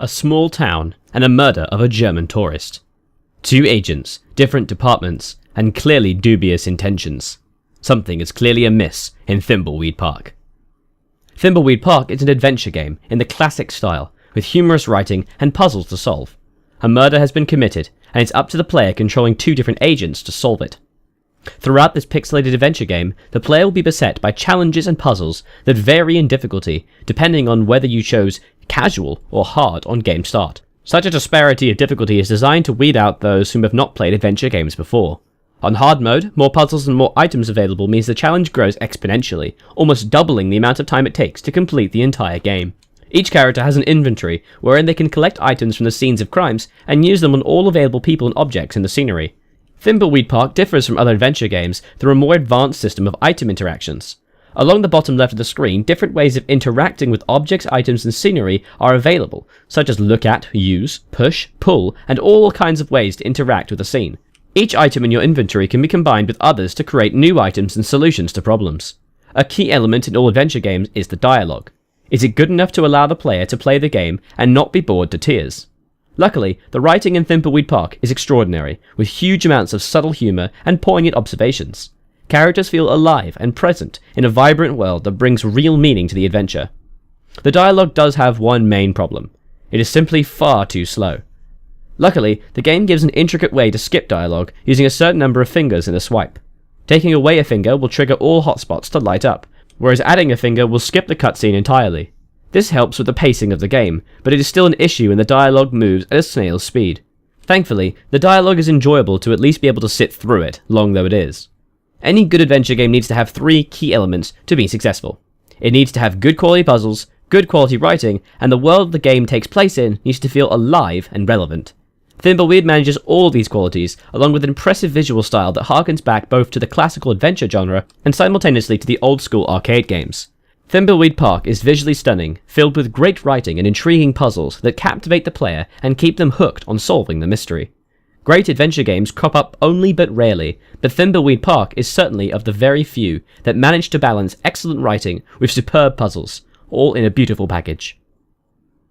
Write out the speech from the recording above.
a small town, and a murder of a German tourist. Two agents, different departments, and clearly dubious intentions. Something is clearly amiss in Thimbleweed Park. Thimbleweed Park is an adventure game in the classic style, with humorous writing and puzzles to solve. A murder has been committed, and it's up to the player controlling two different agents to solve it. Throughout this pixelated adventure game, the player will be beset by challenges and puzzles that vary in difficulty depending on whether you chose casual or hard on game start. Such a disparity of difficulty is designed to weed out those who have not played adventure games before. On hard mode, more puzzles and more items available means the challenge grows exponentially, almost doubling the amount of time it takes to complete the entire game. Each character has an inventory wherein they can collect items from the scenes of crimes and use them on all available people and objects in the scenery. Thimbleweed Park differs from other adventure games through a more advanced system of item interactions. Along the bottom left of the screen, different ways of interacting with objects, items, and scenery are available, such as look at, use, push, pull, and all kinds of ways to interact with a scene. Each item in your inventory can be combined with others to create new items and solutions to problems. A key element in all adventure games is the dialogue. Is it good enough to allow the player to play the game and not be bored to tears? Luckily, the writing in Thimbleweed Park is extraordinary, with huge amounts of subtle humour and poignant observations. Characters feel alive and present in a vibrant world that brings real meaning to the adventure. The dialogue does have one main problem. It is simply far too slow. Luckily, the game gives an intricate way to skip dialogue using a certain number of fingers in a swipe. Taking away a finger will trigger all hotspots to light up, whereas adding a finger will skip the cutscene entirely. This helps with the pacing of the game, but it is still an issue when the dialogue moves at a snail's speed. Thankfully, the dialogue is enjoyable to at least be able to sit through it, long though it is. Any good adventure game needs to have three key elements to be successful. It needs to have good quality puzzles, good quality writing, and the world the game takes place in needs to feel alive and relevant. Thimbleweed manages all these qualities, along with an impressive visual style that harkens back both to the classical adventure genre and simultaneously to the old-school arcade games. Thimbleweed Park is visually stunning, filled with great writing and intriguing puzzles that captivate the player and keep them hooked on solving the mystery. Great adventure games crop up only but rarely, but Thimbleweed Park is certainly of the very few that manage to balance excellent writing with superb puzzles, all in a beautiful package.